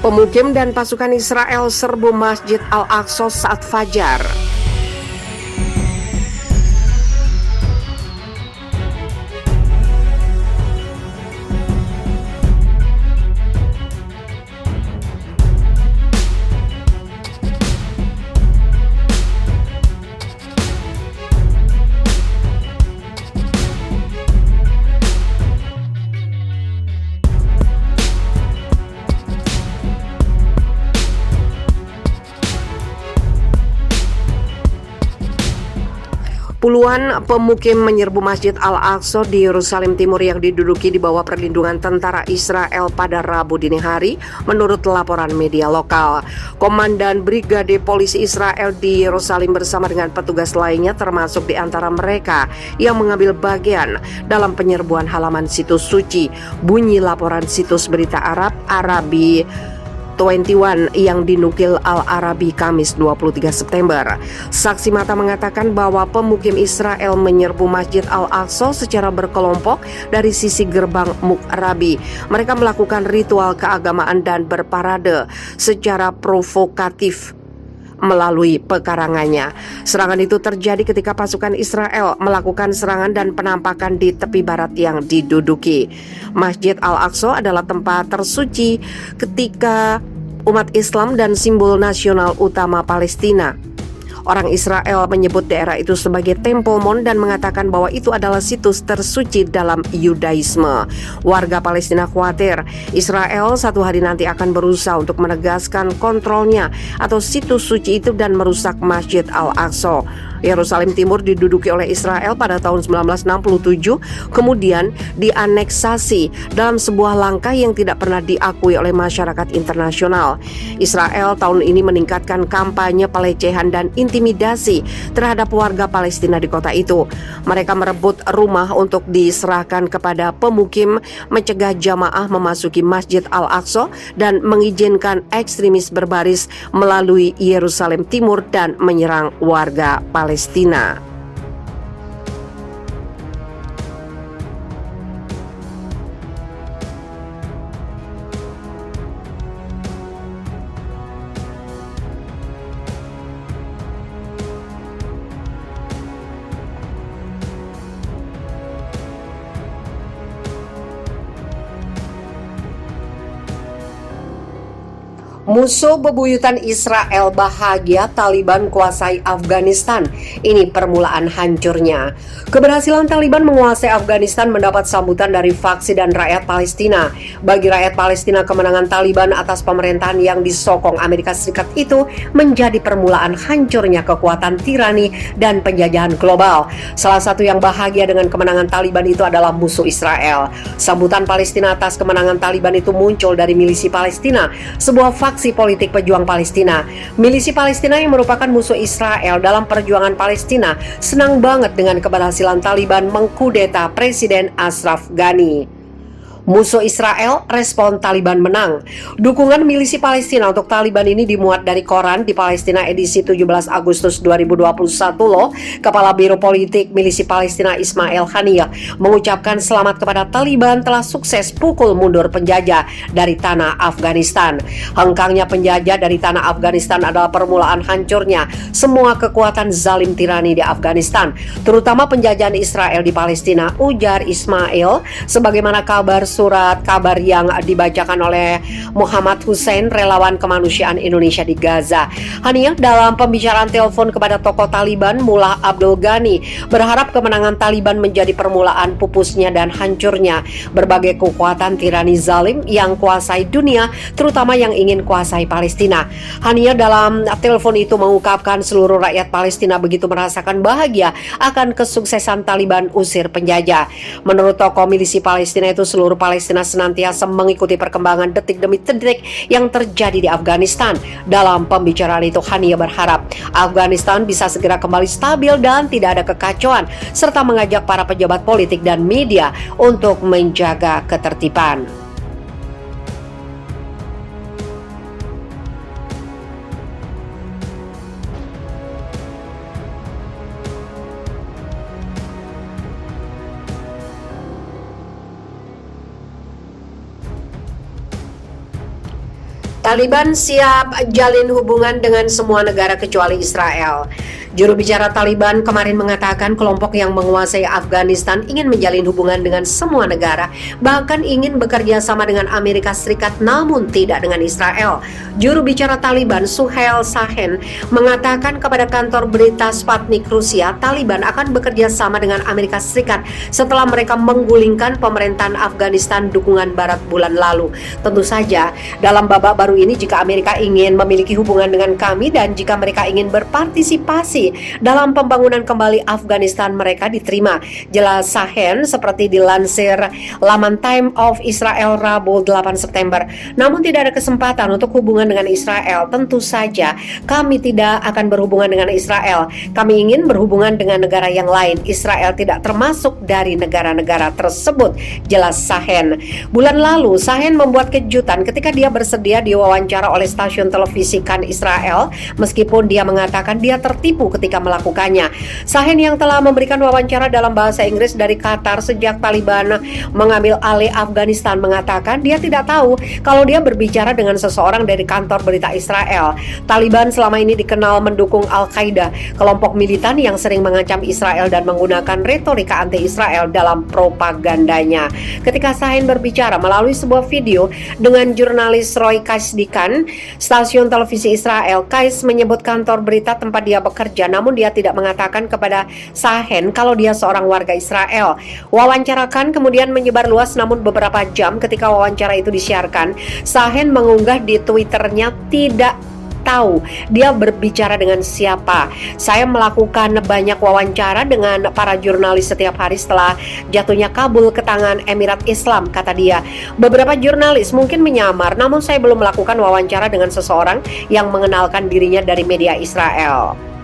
Pemukim dan pasukan Israel serbu Masjid Al-Aqsa saat fajar. Puluhan pemukim menyerbu Masjid Al-Aqsa di Yerusalem Timur yang diduduki di bawah perlindungan tentara Israel pada Rabu dini hari, menurut laporan media lokal. Komandan Brigade Polisi Israel di Yerusalem bersama dengan petugas lainnya termasuk di antara mereka yang mengambil bagian dalam penyerbuan halaman situs suci, bunyi laporan situs berita Arab Arabi 21 yang dinukil Al-Arabi Kamis 23 September. Saksi mata mengatakan bahwa pemukim Israel menyerbu Masjid Al-Aqsa secara berkelompok dari sisi gerbang Muqrabi. Mereka melakukan ritual keagamaan dan berparade secara provokatif melalui pekarangannya. Serangan itu terjadi ketika pasukan Israel melakukan serangan dan penampakan di tepi barat yang diduduki. Masjid Al-Aqsa adalah tempat tersuci ketika umat Islam dan simbol nasional utama Palestina. Orang Israel menyebut daerah itu sebagai Temple Mount dan mengatakan bahwa itu adalah situs tersuci dalam Yudaisme. Warga Palestina khawatir Israel satu hari nanti akan berusaha untuk menegaskan kontrolnya atas situs suci itu dan merusak Masjid Al-Aqsa. Yerusalem Timur diduduki oleh Israel pada tahun 1967, kemudian dianeksasi dalam sebuah langkah yang tidak pernah diakui oleh masyarakat internasional. Israel tahun ini meningkatkan kampanye pelecehan dan intimidasi terhadap warga Palestina di kota itu. Mereka merebut rumah untuk diserahkan kepada pemukim, mencegah jamaah memasuki Masjid Al-Aqsa dan mengizinkan ekstremis berbaris melalui Yerusalem Timur dan menyerang warga Palestina. Musuh bebuyutan Israel bahagia Taliban kuasai Afghanistan. Ini permulaan hancurnya. Keberhasilan Taliban menguasai Afghanistan mendapat sambutan dari faksi dan rakyat Palestina. Bagi rakyat Palestina, kemenangan Taliban atas pemerintahan yang disokong Amerika Serikat itu menjadi permulaan hancurnya kekuatan tirani dan penjajahan global. Salah satu yang bahagia dengan kemenangan Taliban itu adalah musuh Israel. Sambutan Palestina atas kemenangan Taliban itu muncul dari milisi Palestina, sebuah faksi politik pejuang Palestina. Milisi Palestina yang merupakan musuh Israel dalam perjuangan Palestina senang banget dengan keberhasilan Taliban mengkudeta Presiden Ashraf Ghani. Musuh Israel respon Taliban menang. Dukungan milisi Palestina untuk Taliban ini dimuat dari koran di Palestina edisi 17 Agustus 2021 loh. Kepala Biro Politik milisi Palestina Ismail Haniyeh mengucapkan selamat kepada Taliban telah sukses pukul mundur penjajah dari tanah Afghanistan. Hengkangnya penjajah dari tanah Afghanistan adalah permulaan hancurnya semua kekuatan zalim tirani di Afghanistan, terutama penjajahan Israel di Palestina, ujar Ismail sebagaimana surat kabar yang dibacakan oleh Muhammad Hussein, relawan kemanusiaan Indonesia di Gaza. Haniyeh dalam pembicaraan telepon kepada tokoh Taliban Mullah Abdul Ghani berharap kemenangan Taliban menjadi permulaan pupusnya dan hancurnya berbagai kekuatan tirani zalim yang kuasai dunia, terutama yang ingin kuasai Palestina. Haniyeh dalam telepon itu mengungkapkan seluruh rakyat Palestina begitu merasakan bahagia akan kesuksesan Taliban usir penjajah. Menurut tokoh milisi Palestina itu, seluruh Palestina senantiasa mengikuti perkembangan detik demi detik yang terjadi di Afghanistan. Dalam pembicaraan itu, Haniyeh berharap Afghanistan bisa segera kembali stabil dan tidak ada kekacauan, serta mengajak para pejabat politik dan media untuk menjaga ketertiban. Taliban siap jalin hubungan dengan semua negara kecuali Israel. Juru bicara Taliban kemarin mengatakan kelompok yang menguasai Afghanistan ingin menjalin hubungan dengan semua negara, bahkan ingin bekerja sama dengan Amerika Serikat namun tidak dengan Israel. Juru bicara Taliban Suhail Shaheen mengatakan kepada kantor berita Sputnik Rusia, Taliban akan bekerja sama dengan Amerika Serikat setelah mereka menggulingkan pemerintahan Afghanistan dukungan Barat bulan lalu. Tentu saja, dalam babak baru ini jika Amerika ingin memiliki hubungan dengan kami dan jika mereka ingin berpartisipasi dalam pembangunan kembali Afghanistan, mereka diterima, jelas Shaheen seperti dilansir laman Time of Israel Rabu 8 September. Namun tidak ada kesempatan untuk hubungan dengan Israel. Tentu saja kami tidak akan berhubungan dengan Israel. Kami ingin berhubungan dengan negara yang lain. Israel tidak termasuk dari negara-negara tersebut, jelas Shaheen. Bulan lalu Shaheen membuat kejutan ketika dia bersedia diwawancara oleh stasiun televisi Kan Israel, meskipun dia mengatakan dia tertipu ketika melakukannya. Shaheen yang telah memberikan wawancara dalam bahasa Inggris dari Qatar sejak Taliban mengambil alih Afghanistan mengatakan dia tidak tahu kalau dia berbicara dengan seseorang dari kantor berita Israel. Taliban selama ini dikenal mendukung Al-Qaeda, kelompok militan yang sering mengancam Israel dan menggunakan retorika anti-Israel dalam propagandanya. Ketika Shaheen berbicara melalui sebuah video dengan jurnalis Roy Kasdikan, stasiun televisi Israel, Kais menyebut kantor berita tempat dia bekerja, namun dia tidak mengatakan kepada Shaheen kalau dia seorang warga Israel. Wawancara Kan kemudian menyebar luas, namun beberapa jam ketika wawancara itu disiarkan, Shaheen mengunggah di Twitternya tidak tahu dia berbicara dengan siapa. Saya melakukan banyak wawancara dengan para jurnalis setiap hari setelah jatuhnya Kabul ke tangan Emirat Islam, kata dia. Beberapa jurnalis mungkin menyamar, namun saya belum melakukan wawancara dengan seseorang yang mengenalkan dirinya dari media Israel.